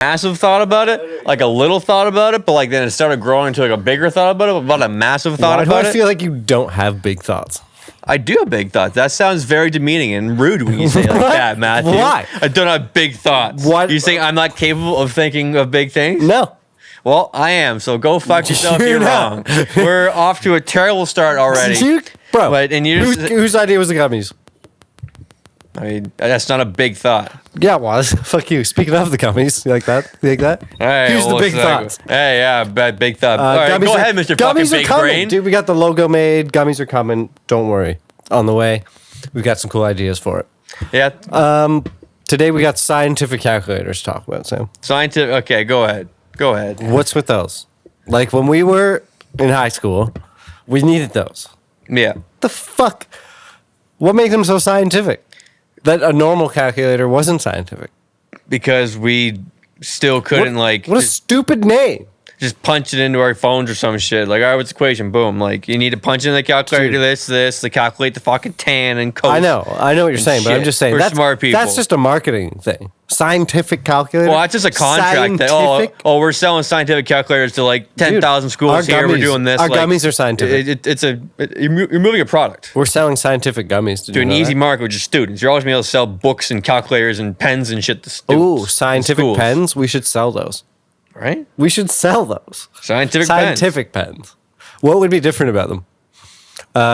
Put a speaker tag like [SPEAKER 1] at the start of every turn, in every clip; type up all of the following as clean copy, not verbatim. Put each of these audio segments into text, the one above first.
[SPEAKER 1] massive thought about it, like a little thought about it, but like then it started growing into like a bigger thought about it, about a massive thought
[SPEAKER 2] Why
[SPEAKER 1] about
[SPEAKER 2] do
[SPEAKER 1] it.
[SPEAKER 2] I feel like you don't have big thoughts?
[SPEAKER 1] I do have big thoughts. That sounds very demeaning and rude when you say it like that, Matthew.
[SPEAKER 2] Why?
[SPEAKER 1] I don't have big thoughts.
[SPEAKER 2] What?
[SPEAKER 1] You think I'm not capable of thinking of big things?
[SPEAKER 2] No.
[SPEAKER 1] Well, I am, so go fuck yourself.
[SPEAKER 2] You're
[SPEAKER 1] You're
[SPEAKER 2] not.
[SPEAKER 1] wrong. We're off to a terrible start already.
[SPEAKER 2] Bro,
[SPEAKER 1] But, and you just,
[SPEAKER 2] whose idea was the gummies?
[SPEAKER 1] I mean, that's not a big thought.
[SPEAKER 2] Yeah, it was. Fuck you. Speaking of the gummies, you like that? You like that?
[SPEAKER 1] Hey,
[SPEAKER 2] Here's the
[SPEAKER 1] well,
[SPEAKER 2] big
[SPEAKER 1] it's like-
[SPEAKER 2] thoughts.
[SPEAKER 1] Hey, yeah, big thought. All right,
[SPEAKER 2] Gummies
[SPEAKER 1] go
[SPEAKER 2] are-
[SPEAKER 1] ahead, Mr. Fucking
[SPEAKER 2] Gummies are
[SPEAKER 1] Big
[SPEAKER 2] coming.
[SPEAKER 1] Brain.
[SPEAKER 2] Dude, we got the logo made. Gummies are coming. Don't worry. On the way. We've got some cool ideas for it.
[SPEAKER 1] Yeah.
[SPEAKER 2] Today we got scientific calculators to talk about, Sam.
[SPEAKER 1] Scientific. Okay, go ahead. Go ahead.
[SPEAKER 2] What's with those? Like when we were in high school, we needed those.
[SPEAKER 1] Yeah.
[SPEAKER 2] The fuck? What made them so scientific? That a normal calculator wasn't scientific.
[SPEAKER 1] Because we still couldn't
[SPEAKER 2] What a
[SPEAKER 1] just
[SPEAKER 2] stupid name.
[SPEAKER 1] punch it into our phones or some shit. Like, all right, what's the equation? Boom. Like, you need to punch in the calculator,
[SPEAKER 2] Dude.
[SPEAKER 1] this, to calculate the fucking tan and cos.
[SPEAKER 2] I know what you're saying, but I'm
[SPEAKER 1] shit.
[SPEAKER 2] just saying
[SPEAKER 1] We're
[SPEAKER 2] that's
[SPEAKER 1] smart people.
[SPEAKER 2] That's just a marketing thing. Scientific calculator.
[SPEAKER 1] Well, that's just a contract. That,
[SPEAKER 2] Scientific?
[SPEAKER 1] oh, we're selling scientific calculators to like 10,000
[SPEAKER 2] Dude,
[SPEAKER 1] schools
[SPEAKER 2] our
[SPEAKER 1] here. We're
[SPEAKER 2] gummies-
[SPEAKER 1] doing this.
[SPEAKER 2] our
[SPEAKER 1] like,
[SPEAKER 2] gummies are scientific.
[SPEAKER 1] You're moving a product
[SPEAKER 2] We're selling scientific gummies to
[SPEAKER 1] to an
[SPEAKER 2] do
[SPEAKER 1] easy
[SPEAKER 2] that.
[SPEAKER 1] market, which is students. You're always going to be able to sell books and calculators and pens and shit to students.
[SPEAKER 2] Ooh, scientific
[SPEAKER 1] schools.
[SPEAKER 2] pens. We should sell those.
[SPEAKER 1] Right?
[SPEAKER 2] We should sell those.
[SPEAKER 1] Scientific
[SPEAKER 2] pens. What would be different about them?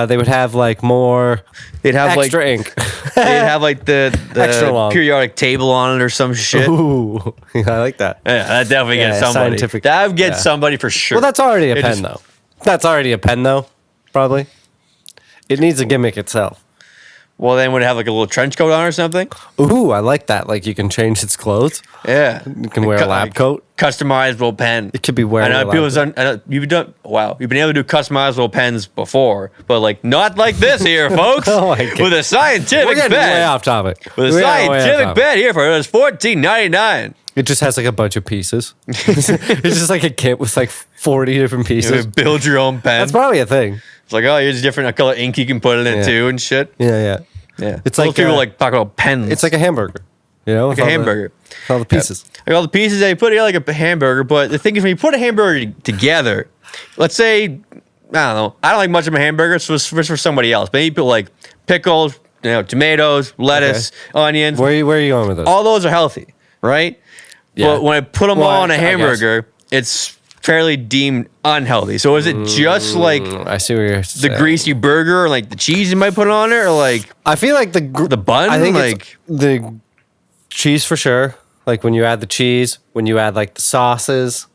[SPEAKER 2] They would have like more
[SPEAKER 1] They'd have
[SPEAKER 2] extra
[SPEAKER 1] like
[SPEAKER 2] ink.
[SPEAKER 1] they'd have like the
[SPEAKER 2] Extra long.
[SPEAKER 1] periodic table on it or some shit.
[SPEAKER 2] Ooh, I like that.
[SPEAKER 1] Yeah, that definitely gets
[SPEAKER 2] Yeah,
[SPEAKER 1] somebody.
[SPEAKER 2] scientific-
[SPEAKER 1] That would get
[SPEAKER 2] yeah.
[SPEAKER 1] somebody for sure.
[SPEAKER 2] Well, that's already a
[SPEAKER 1] It
[SPEAKER 2] pen,
[SPEAKER 1] just-
[SPEAKER 2] though. That's already a pen, though. Probably. It needs a gimmick itself.
[SPEAKER 1] Well, then would it have like a little trench coat on or something?
[SPEAKER 2] Ooh, I like that. Like you can change its clothes.
[SPEAKER 1] Yeah.
[SPEAKER 2] You can wear a lab coat.
[SPEAKER 1] Customizable pen.
[SPEAKER 2] It could be wearing
[SPEAKER 1] I
[SPEAKER 2] a
[SPEAKER 1] know
[SPEAKER 2] lab
[SPEAKER 1] people.
[SPEAKER 2] coat.
[SPEAKER 1] I know you've done. Wow, you've been able to do customizable pens before, but like not like this here, folks.
[SPEAKER 2] Oh my God.
[SPEAKER 1] With a scientific
[SPEAKER 2] We're getting
[SPEAKER 1] pen.
[SPEAKER 2] way off topic.
[SPEAKER 1] With a
[SPEAKER 2] We're getting way off
[SPEAKER 1] scientific
[SPEAKER 2] topic.
[SPEAKER 1] pen here for it was $14.99.
[SPEAKER 2] It just has like a bunch of pieces. It's just like a kit with like 40 different
[SPEAKER 1] You
[SPEAKER 2] pieces.
[SPEAKER 1] build your own pen.
[SPEAKER 2] That's probably a thing.
[SPEAKER 1] It's like, oh, here's different color ink you can put in it
[SPEAKER 2] Yeah.
[SPEAKER 1] too and shit.
[SPEAKER 2] Yeah.
[SPEAKER 1] Yeah,
[SPEAKER 2] It's
[SPEAKER 1] Those
[SPEAKER 2] like,
[SPEAKER 1] people
[SPEAKER 2] uh,
[SPEAKER 1] like talk about pens.
[SPEAKER 2] It's like a hamburger. You know?
[SPEAKER 1] Like a hamburger.
[SPEAKER 2] With all the pieces.
[SPEAKER 1] Like all the pieces that you put here like a hamburger, but the thing is when you put a hamburger together, let's say, I don't know, I don't like much of a hamburger, so it's for somebody else. But you put like pickles, tomatoes, lettuce, onions.
[SPEAKER 2] Where are you going with this?
[SPEAKER 1] All those are healthy, right?
[SPEAKER 2] Yeah.
[SPEAKER 1] But when I put them
[SPEAKER 2] Well,
[SPEAKER 1] all on a
[SPEAKER 2] I guess.
[SPEAKER 1] hamburger, it's fairly deemed unhealthy. So is it just like
[SPEAKER 2] I see what you're
[SPEAKER 1] the
[SPEAKER 2] saying.
[SPEAKER 1] greasy burger or like the cheese you might put on it or like
[SPEAKER 2] I feel like the
[SPEAKER 1] bun?
[SPEAKER 2] I think
[SPEAKER 1] like
[SPEAKER 2] it's the cheese for sure. Like when you add the cheese, when you add like the sauces,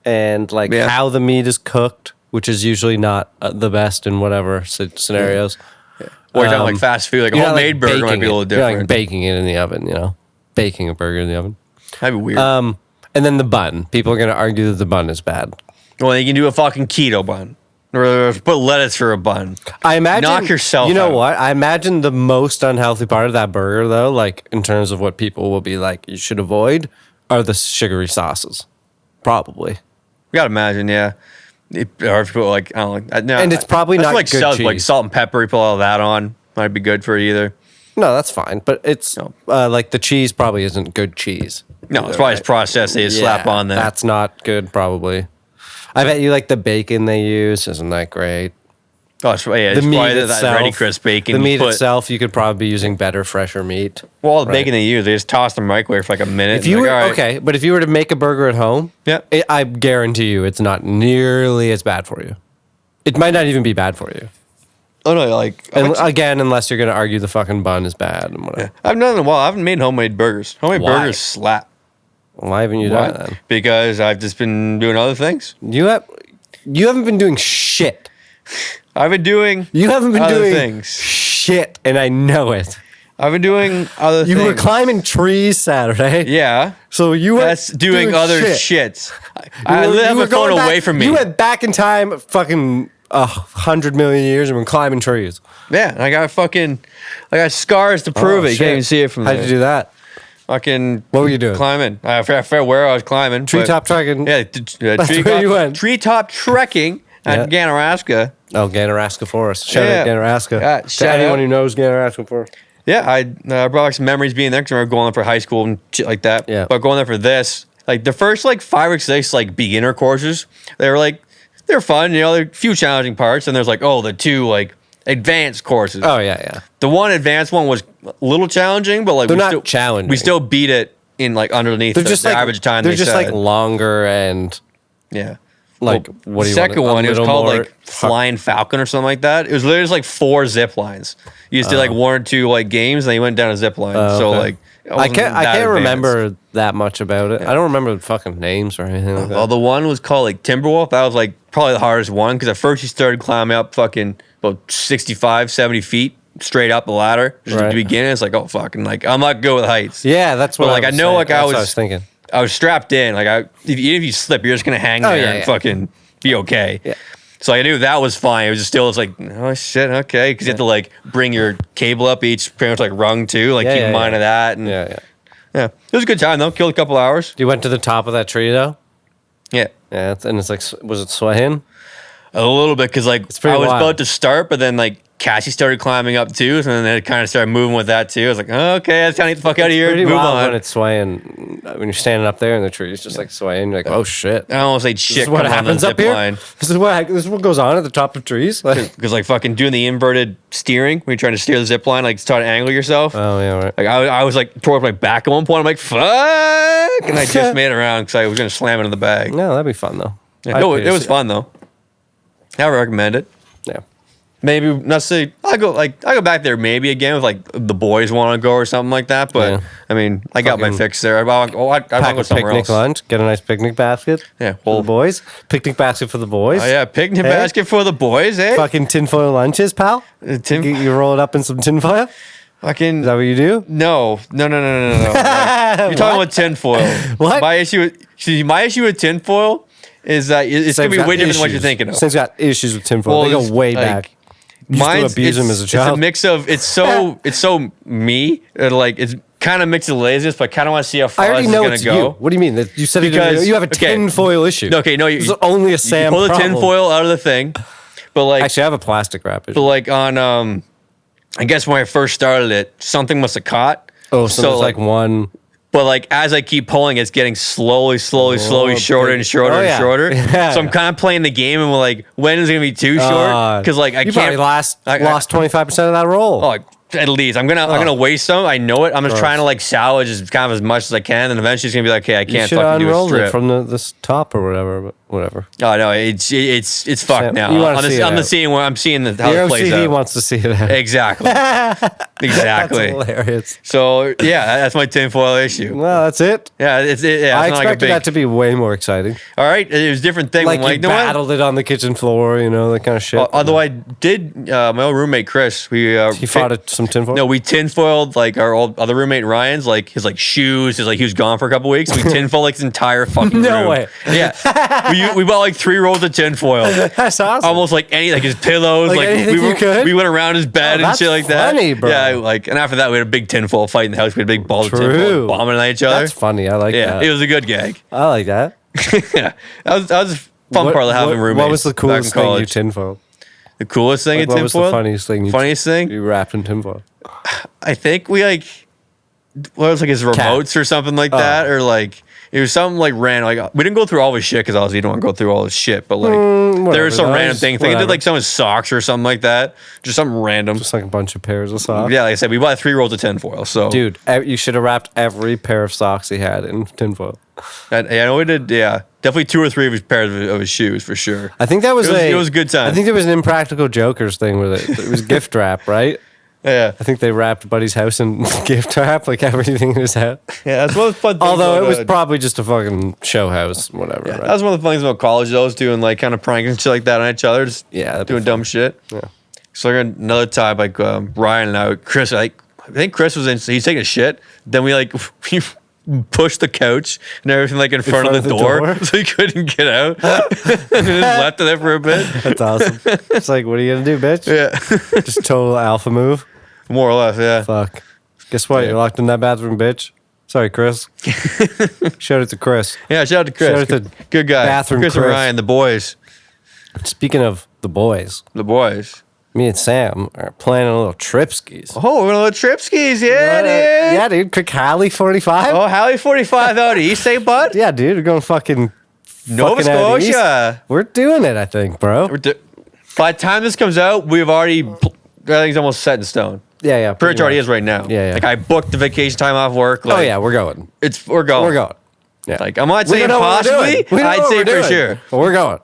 [SPEAKER 2] and like
[SPEAKER 1] Yeah.
[SPEAKER 2] how the meat is cooked, which is usually not the best in whatever scenarios.
[SPEAKER 1] or you're talking like fast food, like a
[SPEAKER 2] You're not,
[SPEAKER 1] homemade burger might be a little
[SPEAKER 2] You're like
[SPEAKER 1] different.
[SPEAKER 2] baking it in the oven, you know, baking a burger in the oven.
[SPEAKER 1] That'd be weird.
[SPEAKER 2] And then the bun. People are going to argue that the bun is bad.
[SPEAKER 1] Well, you can do a fucking keto bun. Or put lettuce for a bun.
[SPEAKER 2] I imagine.
[SPEAKER 1] Knock yourself
[SPEAKER 2] You know
[SPEAKER 1] out.
[SPEAKER 2] what? I imagine the most unhealthy part of that burger, though, like in terms of what people will be like, you should avoid, are the sugary sauces. Probably.
[SPEAKER 1] You gotta imagine, yeah. Or if you put like, I don't know. No,
[SPEAKER 2] And it's probably
[SPEAKER 1] that's
[SPEAKER 2] not
[SPEAKER 1] like
[SPEAKER 2] good
[SPEAKER 1] salt, like
[SPEAKER 2] cheese.
[SPEAKER 1] salt and pepper. You put all that on. Might be good for it either.
[SPEAKER 2] No, that's fine. But it's
[SPEAKER 1] No.
[SPEAKER 2] like the cheese probably isn't good cheese.
[SPEAKER 1] No, it's probably just processed. They just slap on there.
[SPEAKER 2] That's not good, probably. I bet you like the bacon they use. Isn't that great?
[SPEAKER 1] Oh, it's, yeah,
[SPEAKER 2] The
[SPEAKER 1] it's
[SPEAKER 2] meat
[SPEAKER 1] probably
[SPEAKER 2] itself.
[SPEAKER 1] that ready crisp bacon.
[SPEAKER 2] The
[SPEAKER 1] you
[SPEAKER 2] meat
[SPEAKER 1] put-
[SPEAKER 2] itself, you could probably be using better, fresher meat.
[SPEAKER 1] Well, all the
[SPEAKER 2] Right.
[SPEAKER 1] bacon they use, they just toss the microwave for like a minute.
[SPEAKER 2] If you
[SPEAKER 1] and
[SPEAKER 2] were
[SPEAKER 1] like, all right.
[SPEAKER 2] okay, but if you were to make a burger at home,
[SPEAKER 1] Yeah.
[SPEAKER 2] I guarantee you it's not nearly as bad for you. It might not even be bad for you.
[SPEAKER 1] Oh no, like
[SPEAKER 2] And again, unless you're going to argue the fucking bun is bad and whatever.
[SPEAKER 1] I've done it in a while. I haven't made homemade burgers. Homemade
[SPEAKER 2] Why?
[SPEAKER 1] burgers slap.
[SPEAKER 2] Why haven't you done it then?
[SPEAKER 1] Because I've just been doing other things.
[SPEAKER 2] You haven't been doing shit.
[SPEAKER 1] I've been doing.
[SPEAKER 2] You haven't been
[SPEAKER 1] other
[SPEAKER 2] doing
[SPEAKER 1] things.
[SPEAKER 2] shit, and I know it.
[SPEAKER 1] I've been doing other
[SPEAKER 2] You
[SPEAKER 1] things.
[SPEAKER 2] were climbing trees Saturday.
[SPEAKER 1] Yeah.
[SPEAKER 2] So you were
[SPEAKER 1] That's doing other
[SPEAKER 2] shit.
[SPEAKER 1] shits. I
[SPEAKER 2] You
[SPEAKER 1] have
[SPEAKER 2] were
[SPEAKER 1] my phone
[SPEAKER 2] going
[SPEAKER 1] away
[SPEAKER 2] back-
[SPEAKER 1] from me.
[SPEAKER 2] You went back in time fucking 100 million years and been climbing trees.
[SPEAKER 1] Yeah, I got scars to prove it. You
[SPEAKER 2] shit.
[SPEAKER 1] can't even see it from
[SPEAKER 2] How'd
[SPEAKER 1] there.
[SPEAKER 2] you do that?
[SPEAKER 1] Fucking.
[SPEAKER 2] What were you doing?
[SPEAKER 1] Climbing. I forgot where I was climbing. but-
[SPEAKER 2] Treetop trekking?
[SPEAKER 1] Yeah,
[SPEAKER 2] That's where you went.
[SPEAKER 1] treetop trekking at
[SPEAKER 2] Yeah.
[SPEAKER 1] Ganaraska.
[SPEAKER 2] Oh, Ganaraska Forest. Shout
[SPEAKER 1] Yeah.
[SPEAKER 2] out Ganaraska.
[SPEAKER 1] Yeah,
[SPEAKER 2] to
[SPEAKER 1] shout
[SPEAKER 2] anyone
[SPEAKER 1] out.
[SPEAKER 2] who knows Ganaraska Forest.
[SPEAKER 1] Yeah, I brought back some memories being there because I remember going there for high school and shit like that.
[SPEAKER 2] Yeah.
[SPEAKER 1] But going there for this, like the first like 5 or 6 like beginner courses, they're fun, you know, there are a few challenging parts, and there's like, oh, the 2 like advanced courses.
[SPEAKER 2] Oh yeah.
[SPEAKER 1] The one advanced one was a little challenging, but like
[SPEAKER 2] They're not challenging.
[SPEAKER 1] We still beat it in like underneath
[SPEAKER 2] They're just
[SPEAKER 1] the
[SPEAKER 2] like
[SPEAKER 1] average time.
[SPEAKER 2] They're
[SPEAKER 1] they
[SPEAKER 2] just
[SPEAKER 1] said.
[SPEAKER 2] like longer and
[SPEAKER 1] Yeah.
[SPEAKER 2] like
[SPEAKER 1] Well,
[SPEAKER 2] what do you
[SPEAKER 1] second
[SPEAKER 2] want?
[SPEAKER 1] one, it was called
[SPEAKER 2] more
[SPEAKER 1] like Flying Falcon or something like that. It was literally just like 4 zip lines. You just did like 1 or 2 like games, and then you went down a zip line. So
[SPEAKER 2] okay.
[SPEAKER 1] like it
[SPEAKER 2] I
[SPEAKER 1] wasn't
[SPEAKER 2] can't
[SPEAKER 1] that advanced.
[SPEAKER 2] remember that much about it. I don't remember the fucking names or anything like
[SPEAKER 1] Well,
[SPEAKER 2] that.
[SPEAKER 1] the one was called like Timberwolf. That was like probably the hardest one because at first you started climbing up fucking about 65, 70 feet straight up the ladder. Just at
[SPEAKER 2] Right.
[SPEAKER 1] the beginning, it's like, oh fucking, like I'm not good with heights.
[SPEAKER 2] Yeah, that's what
[SPEAKER 1] But, like, I know,
[SPEAKER 2] saying.
[SPEAKER 1] like, I
[SPEAKER 2] That's what
[SPEAKER 1] was-
[SPEAKER 2] I was thinking.
[SPEAKER 1] I was strapped in. Like even if you slip, you're just gonna hang there
[SPEAKER 2] yeah,
[SPEAKER 1] and
[SPEAKER 2] yeah.
[SPEAKER 1] fucking be okay.
[SPEAKER 2] Yeah.
[SPEAKER 1] So I knew that was fine. It was just still, it's like, oh shit, okay, because you have to like bring your cable up each pretty much like rung too, like keep in mind of that. And
[SPEAKER 2] Yeah.
[SPEAKER 1] yeah, it was a good time though. Killed a couple hours.
[SPEAKER 2] You went to the top of that tree though.
[SPEAKER 1] Yeah.
[SPEAKER 2] Yeah, and it's like, was it swaying?
[SPEAKER 1] A little bit because like
[SPEAKER 2] pretty
[SPEAKER 1] I was
[SPEAKER 2] wild.
[SPEAKER 1] about to start, but then like Cassie started climbing up too, so then it kind of started moving with that too. I was like, oh, okay, let's kind of get the fuck out of here.
[SPEAKER 2] Pretty
[SPEAKER 1] Move
[SPEAKER 2] wild
[SPEAKER 1] on.
[SPEAKER 2] when it's swaying. When you're standing up there in the tree, it's just like swaying. You're like, oh shit.
[SPEAKER 1] I almost like
[SPEAKER 2] This
[SPEAKER 1] shit
[SPEAKER 2] is what
[SPEAKER 1] coming on the
[SPEAKER 2] happens up
[SPEAKER 1] zip
[SPEAKER 2] here.
[SPEAKER 1] line.
[SPEAKER 2] This is what goes on at the top of trees. Like,
[SPEAKER 1] Because like fucking doing the inverted steering when you're trying to steer the zip line, like try to angle yourself.
[SPEAKER 2] oh yeah, right.
[SPEAKER 1] Like I was like toward my back at one point. I'm like, fuck, and I just made it around because I was gonna slam it in the bag.
[SPEAKER 2] No, that'd be fun though.
[SPEAKER 1] Yeah, no, it was fun though. I recommend it.
[SPEAKER 2] Yeah.
[SPEAKER 1] Maybe not say I go back there maybe again if like the boys want to go or something like that. But
[SPEAKER 2] Yeah.
[SPEAKER 1] I mean, I got my
[SPEAKER 2] Fucking
[SPEAKER 1] fix there. I want to
[SPEAKER 2] Pack
[SPEAKER 1] go
[SPEAKER 2] a
[SPEAKER 1] somewhere
[SPEAKER 2] picnic
[SPEAKER 1] else.
[SPEAKER 2] lunch. Get a nice picnic basket.
[SPEAKER 1] Yeah,
[SPEAKER 2] For
[SPEAKER 1] well,
[SPEAKER 2] the boys. Picnic basket for the boys.
[SPEAKER 1] oh yeah, picnic
[SPEAKER 2] Hey?
[SPEAKER 1] basket for the boys, eh?
[SPEAKER 2] Fucking tinfoil lunches, pal. You roll it up in some tinfoil.
[SPEAKER 1] Fucking
[SPEAKER 2] Is that what you do?
[SPEAKER 1] no. Like, you're talking about tinfoil.
[SPEAKER 2] What?
[SPEAKER 1] My issue with tinfoil is that it's gonna
[SPEAKER 2] Sam's
[SPEAKER 1] be
[SPEAKER 2] got
[SPEAKER 1] way different than what you're
[SPEAKER 2] issues.
[SPEAKER 1] thinking of.
[SPEAKER 2] Sam's got issues with tinfoil. They
[SPEAKER 1] it's
[SPEAKER 2] go way
[SPEAKER 1] like,
[SPEAKER 2] back. Used to abuse him as a
[SPEAKER 1] It's
[SPEAKER 2] child.
[SPEAKER 1] a mix of it's so me. Like it's kind of mix of laziness, but I kind of want to see how
[SPEAKER 2] I
[SPEAKER 1] far
[SPEAKER 2] already
[SPEAKER 1] this is
[SPEAKER 2] know
[SPEAKER 1] gonna
[SPEAKER 2] it's
[SPEAKER 1] go.
[SPEAKER 2] you. What do you mean? That you said
[SPEAKER 1] Because-
[SPEAKER 2] you have a
[SPEAKER 1] okay.
[SPEAKER 2] tinfoil issue.
[SPEAKER 1] Okay, no,
[SPEAKER 2] It's only a Sam
[SPEAKER 1] pull the
[SPEAKER 2] problem.
[SPEAKER 1] tinfoil out of the thing, but like,
[SPEAKER 2] Actually, I have a plastic wrap issue.
[SPEAKER 1] but like on I guess when I first started it, something must have caught.
[SPEAKER 2] Oh, so there's like one.
[SPEAKER 1] But like as I keep pulling, it's getting slowly shorter
[SPEAKER 2] big-
[SPEAKER 1] and shorter
[SPEAKER 2] oh,
[SPEAKER 1] and
[SPEAKER 2] yeah.
[SPEAKER 1] shorter.
[SPEAKER 2] Yeah,
[SPEAKER 1] So I'm
[SPEAKER 2] yeah.
[SPEAKER 1] kind of playing the game and we're like, when is it gonna be too short? Because like I
[SPEAKER 2] you
[SPEAKER 1] can't.
[SPEAKER 2] probably lost 25% of that roll.
[SPEAKER 1] Oh, at least I'm gonna waste some. I know it. I'm just
[SPEAKER 2] Gross.
[SPEAKER 1] trying to like salvage as kind of as much as I can, and eventually it's gonna be like, okay, I
[SPEAKER 2] you
[SPEAKER 1] can't
[SPEAKER 2] should
[SPEAKER 1] fucking
[SPEAKER 2] have
[SPEAKER 1] do a
[SPEAKER 2] unrolled
[SPEAKER 1] strip.
[SPEAKER 2] it from this top or whatever. But whatever.
[SPEAKER 1] Oh no, it's fucked
[SPEAKER 2] Sam,
[SPEAKER 1] now.
[SPEAKER 2] you wanna
[SPEAKER 1] I'm
[SPEAKER 2] see
[SPEAKER 1] just,
[SPEAKER 2] it
[SPEAKER 1] I'm
[SPEAKER 2] out.
[SPEAKER 1] just seeing where I'm seeing how
[SPEAKER 2] The
[SPEAKER 1] it plays
[SPEAKER 2] OCD
[SPEAKER 1] out.
[SPEAKER 2] wants to see it out.
[SPEAKER 1] Exactly. Exactly.
[SPEAKER 2] That's hilarious.
[SPEAKER 1] So yeah, that's my tinfoil issue.
[SPEAKER 2] Well, that's it.
[SPEAKER 1] Yeah, it's
[SPEAKER 2] I
[SPEAKER 1] not like a
[SPEAKER 2] expected
[SPEAKER 1] big.
[SPEAKER 2] that to be way more exciting.
[SPEAKER 1] All right, it was a different thing.
[SPEAKER 2] Like
[SPEAKER 1] I'm
[SPEAKER 2] you
[SPEAKER 1] you know what?
[SPEAKER 2] battled it on the kitchen floor, you know, that kind of shit.
[SPEAKER 1] Although I did, my old roommate Chris, we
[SPEAKER 2] he fought at some tinfoil.
[SPEAKER 1] No, we tinfoiled like our old other roommate Ryan's like his like shoes. His like he was gone for a couple weeks. We tinfoiled like his entire fucking
[SPEAKER 2] No
[SPEAKER 1] room.
[SPEAKER 2] way.
[SPEAKER 1] Yeah, we bought like 3 rolls of tinfoil.
[SPEAKER 2] That's awesome.
[SPEAKER 1] Almost like any like his pillows.
[SPEAKER 2] Like anything you could?
[SPEAKER 1] we went around his bed and
[SPEAKER 2] that's
[SPEAKER 1] shit like that.
[SPEAKER 2] funny, bro.
[SPEAKER 1] Yeah, like and after that we had a big tinfoil fight in the house. We had a big ball of
[SPEAKER 2] True.
[SPEAKER 1] tinfoil bombing at each other.
[SPEAKER 2] That's funny. I like
[SPEAKER 1] Yeah,
[SPEAKER 2] that.
[SPEAKER 1] it was a good gag.
[SPEAKER 2] I like that.
[SPEAKER 1] Yeah, that was a fun part of having roommates.
[SPEAKER 2] What was the
[SPEAKER 1] back in
[SPEAKER 2] coolest thing you
[SPEAKER 1] college.
[SPEAKER 2] tinfoiled?
[SPEAKER 1] The coolest thing
[SPEAKER 2] Like,
[SPEAKER 1] in
[SPEAKER 2] what was
[SPEAKER 1] tinfoil?
[SPEAKER 2] the funniest thing?
[SPEAKER 1] Funniest thing?
[SPEAKER 2] You wrapped in tinfoil.
[SPEAKER 1] I think we like what was like his remotes or something like that, or like it was something like random. Like we didn't go through all his shit because obviously you don't want to go through all his shit, but like there
[SPEAKER 2] whatever,
[SPEAKER 1] was some
[SPEAKER 2] guys,
[SPEAKER 1] random thing. I think he
[SPEAKER 2] whatever.
[SPEAKER 1] did like some of his socks or something like that, just something random.
[SPEAKER 2] Just like a bunch of pairs of socks.
[SPEAKER 1] Yeah, like I said, we bought 3 rolls of tinfoil. So
[SPEAKER 2] Dude, you should have wrapped every pair of socks he had in tinfoil.
[SPEAKER 1] I know we did. Yeah, definitely 2 or 3 of his pairs of his shoes for sure.
[SPEAKER 2] I think that was,
[SPEAKER 1] It was a good time.
[SPEAKER 2] I think there was an Impractical Jokers thing with it. It was gift wrap, right?
[SPEAKER 1] Yeah,
[SPEAKER 2] I think they wrapped Buddy's house in gift wrap, like everything in his house.
[SPEAKER 1] yeah, that's one of the fun things.
[SPEAKER 2] Although it
[SPEAKER 1] about,
[SPEAKER 2] was probably just a fucking show house, whatever.
[SPEAKER 1] that
[SPEAKER 2] right?
[SPEAKER 1] was one of the fun things about college. Those doing like kind of pranks and shit like that on each other, just
[SPEAKER 2] Yeah, that'd be
[SPEAKER 1] doing dumb shit.
[SPEAKER 2] Yeah.
[SPEAKER 1] So like another time, like Ryan and I, Chris, like I think Chris was in. He's taking a shit. Then we like we pushed the couch and everything like in front of the door, so he couldn't get out. And just left it there for a bit.
[SPEAKER 2] That's awesome. It's like, what are you gonna do, bitch?
[SPEAKER 1] Yeah,
[SPEAKER 2] Just total alpha move.
[SPEAKER 1] more or less. Yeah.
[SPEAKER 2] Fuck. Guess what?
[SPEAKER 1] Yeah.
[SPEAKER 2] You're locked in that bathroom, bitch. Sorry, Chris. Shout out to Chris.
[SPEAKER 1] Yeah. Shout out to Chris.
[SPEAKER 2] Shout out to
[SPEAKER 1] Good guy.
[SPEAKER 2] bathroom
[SPEAKER 1] Chris and
[SPEAKER 2] Chris.
[SPEAKER 1] Ryan, the boys.
[SPEAKER 2] Speaking of the boys,
[SPEAKER 1] The boys.
[SPEAKER 2] me and Sam are planning a little trip skis.
[SPEAKER 1] Oh, we're going to trip skis. Yeah, dude.
[SPEAKER 2] Yeah, dude. Quick Halley 45.
[SPEAKER 1] Oh, Halley 45 out east, say, bud?
[SPEAKER 2] Yeah, dude. We're going fucking
[SPEAKER 1] Nova
[SPEAKER 2] out east.
[SPEAKER 1] Scotia.
[SPEAKER 2] We're doing it, I think, bro.
[SPEAKER 1] By the time this comes out, we've already, everything's almost set in stone.
[SPEAKER 2] Yeah.
[SPEAKER 1] Pretty much already is right now.
[SPEAKER 2] Yeah.
[SPEAKER 1] Like, I booked the vacation time off work. Like,
[SPEAKER 2] Oh, yeah, we're going.
[SPEAKER 1] We're going.
[SPEAKER 2] We're going. Yeah.
[SPEAKER 1] Like, I'm not
[SPEAKER 2] We
[SPEAKER 1] saying
[SPEAKER 2] don't know what we're
[SPEAKER 1] possibly.
[SPEAKER 2] doing. We don't know
[SPEAKER 1] I'd
[SPEAKER 2] what
[SPEAKER 1] say
[SPEAKER 2] we're
[SPEAKER 1] for
[SPEAKER 2] doing.
[SPEAKER 1] sure.
[SPEAKER 2] But we're going.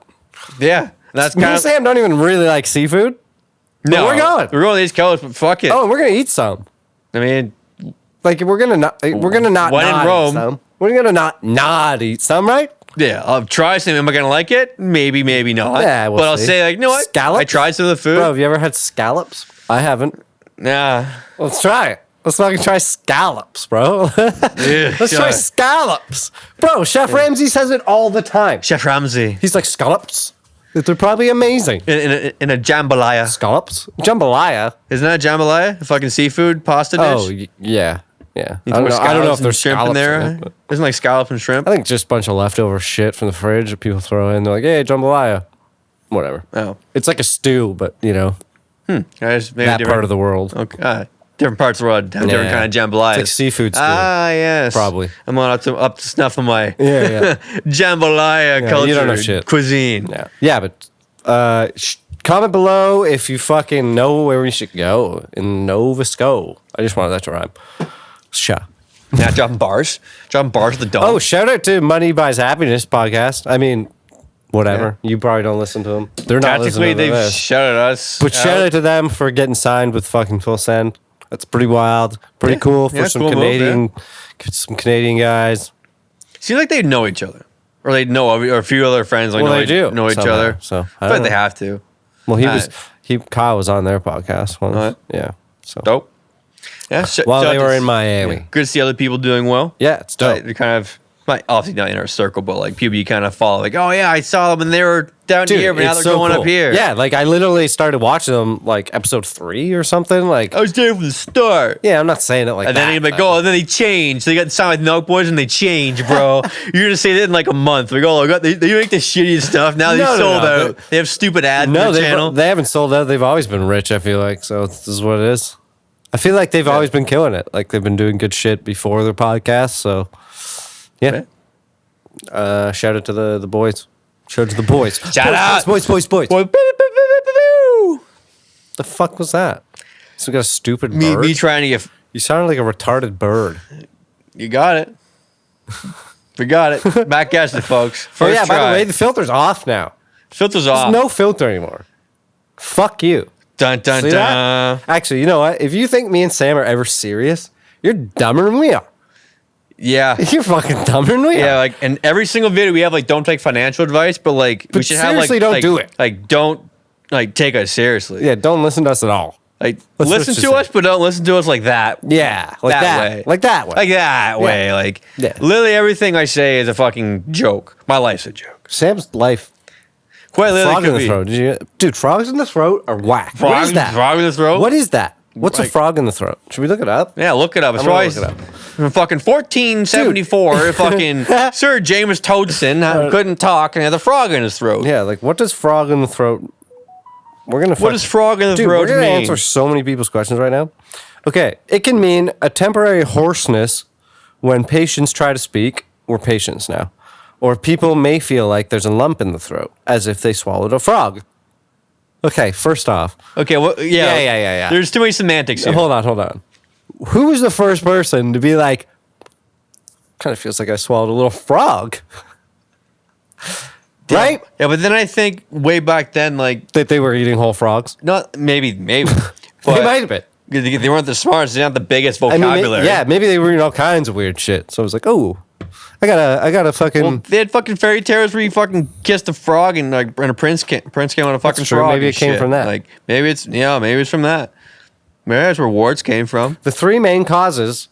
[SPEAKER 1] Yeah. That's
[SPEAKER 2] Me
[SPEAKER 1] kind
[SPEAKER 2] and
[SPEAKER 1] of.
[SPEAKER 2] Sam don't even really like seafood.
[SPEAKER 1] No,
[SPEAKER 2] we're going.
[SPEAKER 1] We're going to the East Coast, but fuck it.
[SPEAKER 2] Oh, and we're gonna eat some.
[SPEAKER 1] I mean,
[SPEAKER 2] Like we're gonna not
[SPEAKER 1] when in
[SPEAKER 2] not
[SPEAKER 1] Rome.
[SPEAKER 2] eat some. We're gonna not eat some, right?
[SPEAKER 1] yeah, I'll try some. Am I going to like it? Maybe, maybe not.
[SPEAKER 2] Yeah, we'll
[SPEAKER 1] but I'll
[SPEAKER 2] see.
[SPEAKER 1] say, like, you know what?
[SPEAKER 2] Scallops?
[SPEAKER 1] I tried some of the food.
[SPEAKER 2] Bro, have you ever had scallops? I haven't.
[SPEAKER 1] Nah.
[SPEAKER 2] Let's try it. Let's fucking try scallops, bro. Let's try scallops. Bro, Chef Ramsay says it all the time.
[SPEAKER 1] Chef Ramsay.
[SPEAKER 2] He's like, scallops? They're probably amazing.
[SPEAKER 1] In a jambalaya.
[SPEAKER 2] Scallops? Jambalaya?
[SPEAKER 1] Isn't that a jambalaya? A fucking seafood pasta dish?
[SPEAKER 2] Oh, yeah. Yeah.
[SPEAKER 1] You
[SPEAKER 2] I don't
[SPEAKER 1] put
[SPEAKER 2] know if
[SPEAKER 1] scallops
[SPEAKER 2] there's
[SPEAKER 1] and shrimp in
[SPEAKER 2] scallops
[SPEAKER 1] there.
[SPEAKER 2] in it, but
[SPEAKER 1] Isn't like scallop and shrimp?
[SPEAKER 2] I think just a bunch of leftover shit from the fridge that people throw in. They're like, hey, jambalaya. Whatever.
[SPEAKER 1] Oh.
[SPEAKER 2] It's like a stew, but, you know,
[SPEAKER 1] Guys, maybe
[SPEAKER 2] that
[SPEAKER 1] different.
[SPEAKER 2] part of the world.
[SPEAKER 1] Okay. Different parts of the world have different
[SPEAKER 2] Yeah.
[SPEAKER 1] kind of jambalayas.
[SPEAKER 2] It's like seafood stew.
[SPEAKER 1] Ah, yes.
[SPEAKER 2] Probably.
[SPEAKER 1] I'm on up to snuff on my
[SPEAKER 2] Yeah.
[SPEAKER 1] jambalaya culture
[SPEAKER 2] you don't know shit.
[SPEAKER 1] cuisine.
[SPEAKER 2] Yeah, but comment below if you fucking know where we should go in Nova Scotia. I just wanted that to rhyme. Sha.
[SPEAKER 1] Now dropping bars. Dropping bars at the dome.
[SPEAKER 2] Oh, shout out to Money Buys Happiness podcast. I mean, whatever. You probably don't listen to them. They're not
[SPEAKER 1] Technically,
[SPEAKER 2] listening to
[SPEAKER 1] they've
[SPEAKER 2] this.
[SPEAKER 1] shouted us.
[SPEAKER 2] But shout out to them for getting signed with fucking Full Send. That's pretty wild. Pretty cool for
[SPEAKER 1] Yeah,
[SPEAKER 2] some
[SPEAKER 1] cool move,
[SPEAKER 2] Canadian, some Canadian guys.
[SPEAKER 1] Seems like they know each other. Or they know, or a few other friends like
[SPEAKER 2] Well, they do
[SPEAKER 1] know each
[SPEAKER 2] somehow,
[SPEAKER 1] other.
[SPEAKER 2] so, I
[SPEAKER 1] but
[SPEAKER 2] don't
[SPEAKER 1] they
[SPEAKER 2] know.
[SPEAKER 1] have to.
[SPEAKER 2] Well, Kyle was on their podcast once.
[SPEAKER 1] Alright.
[SPEAKER 2] Yeah. So
[SPEAKER 1] Dope. Yeah.
[SPEAKER 2] while
[SPEAKER 1] shout
[SPEAKER 2] they
[SPEAKER 1] out
[SPEAKER 2] were
[SPEAKER 1] to-
[SPEAKER 2] in Miami.
[SPEAKER 1] yeah, good to see other people doing well.
[SPEAKER 2] Yeah, it's dope.
[SPEAKER 1] They're kind of, obviously not in our circle, but like people you kind of follow. Like, oh yeah, I saw them and they were down
[SPEAKER 2] Dude,
[SPEAKER 1] here, but now
[SPEAKER 2] it's
[SPEAKER 1] they're
[SPEAKER 2] so
[SPEAKER 1] going
[SPEAKER 2] cool.
[SPEAKER 1] up here.
[SPEAKER 2] Yeah, like I literally started watching them like episode 3 or something. Like,
[SPEAKER 1] I was there from the start.
[SPEAKER 2] yeah, I'm not saying it like
[SPEAKER 1] And
[SPEAKER 2] that.
[SPEAKER 1] then he'd be like,
[SPEAKER 2] but-
[SPEAKER 1] oh, and then they changed. They got signed with Milk Boys and they changed, bro. You're gonna say that in like a month. Like, oh, they make the shittiest stuff. Now they
[SPEAKER 2] No, no,
[SPEAKER 1] sold
[SPEAKER 2] no.
[SPEAKER 1] out. They have stupid ads
[SPEAKER 2] no,
[SPEAKER 1] on their channel.
[SPEAKER 2] they haven't sold out. They've always been rich, I feel like. So this is what it is. I feel like they've always been killing it. Like they've been doing good shit before their podcast. So yeah. Shout out to the boys. Shout out to the boys.
[SPEAKER 1] Shout out.
[SPEAKER 2] Boys.
[SPEAKER 1] Boy,
[SPEAKER 2] The fuck was that? So we got a stupid
[SPEAKER 1] me
[SPEAKER 2] bird.
[SPEAKER 1] trying to get.
[SPEAKER 2] You sounded like a retarded bird.
[SPEAKER 1] You got it. We got it. Back at it, folks. First
[SPEAKER 2] Oh yeah, by
[SPEAKER 1] try.
[SPEAKER 2] the way, the filter's off now.
[SPEAKER 1] Filter's
[SPEAKER 2] There's
[SPEAKER 1] off.
[SPEAKER 2] no filter anymore. Fuck you.
[SPEAKER 1] Dun dun
[SPEAKER 2] See
[SPEAKER 1] dun.
[SPEAKER 2] that? Actually, you know what? If you think me and Sam are ever serious, you're dumber than we are.
[SPEAKER 1] Yeah.
[SPEAKER 2] You're fucking dumber than we
[SPEAKER 1] Yeah,
[SPEAKER 2] are.
[SPEAKER 1] like in every single video we have like don't take financial advice, but like we
[SPEAKER 2] But
[SPEAKER 1] should have
[SPEAKER 2] seriously,
[SPEAKER 1] like
[SPEAKER 2] don't
[SPEAKER 1] like,
[SPEAKER 2] do it.
[SPEAKER 1] Like don't like take us seriously.
[SPEAKER 2] Yeah, don't listen to us at all.
[SPEAKER 1] Like
[SPEAKER 2] Let's
[SPEAKER 1] listen
[SPEAKER 2] just
[SPEAKER 1] to
[SPEAKER 2] say-
[SPEAKER 1] us, but don't listen to us like that.
[SPEAKER 2] Yeah, like that
[SPEAKER 1] way.
[SPEAKER 2] Like that way.
[SPEAKER 1] Like that way. Like
[SPEAKER 2] Yeah.
[SPEAKER 1] literally everything I say is a fucking joke. My life's a joke.
[SPEAKER 2] Sam's life.
[SPEAKER 1] Quite literally
[SPEAKER 2] Frog in
[SPEAKER 1] could
[SPEAKER 2] the
[SPEAKER 1] be.
[SPEAKER 2] throat. Did you, dude, frogs in the throat are whack. What
[SPEAKER 1] Frog,
[SPEAKER 2] is that?
[SPEAKER 1] frog in the throat?
[SPEAKER 2] What is that? What's a
[SPEAKER 1] Like-
[SPEAKER 2] frog in the throat? Should we look it up?
[SPEAKER 1] Yeah, look it up. It's
[SPEAKER 2] I'm gonna
[SPEAKER 1] probably
[SPEAKER 2] look it up.
[SPEAKER 1] from fucking 1474. Fucking Sir James Toadson couldn't talk and had a frog in his throat.
[SPEAKER 2] Yeah, like what does frog in the throat? We're gonna.
[SPEAKER 1] What does frog in the
[SPEAKER 2] Dude,
[SPEAKER 1] throat
[SPEAKER 2] we're gonna
[SPEAKER 1] mean?
[SPEAKER 2] answer so many people's questions right now. Okay, it can mean a temporary hoarseness when patients try to speak. We're patients now, or people may feel like there's a lump in the throat, as if they swallowed a frog. Okay, first off,
[SPEAKER 1] Okay, well, yeah.
[SPEAKER 2] Yeah.
[SPEAKER 1] There's too many semantics here.
[SPEAKER 2] hold on. Who was the first person to be like? Kind of feels like I swallowed a little frog, right?
[SPEAKER 1] Yeah, but then I think way back then, like,
[SPEAKER 2] That they were eating whole frogs.
[SPEAKER 1] not maybe,
[SPEAKER 2] They
[SPEAKER 1] but
[SPEAKER 2] might have been.
[SPEAKER 1] they weren't the smartest. They didn't have the biggest
[SPEAKER 2] I mean,
[SPEAKER 1] vocabulary.
[SPEAKER 2] maybe they were eating all kinds of weird shit. So I was like, oh, I gotta fucking.
[SPEAKER 1] Well, they had fucking fairy tales where you fucking kissed a frog and like and a prince came on a fucking
[SPEAKER 2] true.
[SPEAKER 1] frog.
[SPEAKER 2] Maybe
[SPEAKER 1] and
[SPEAKER 2] it came
[SPEAKER 1] shit.
[SPEAKER 2] from that.
[SPEAKER 1] Like maybe it's from that. Maybe that's where warts came from.
[SPEAKER 2] The 3 main causes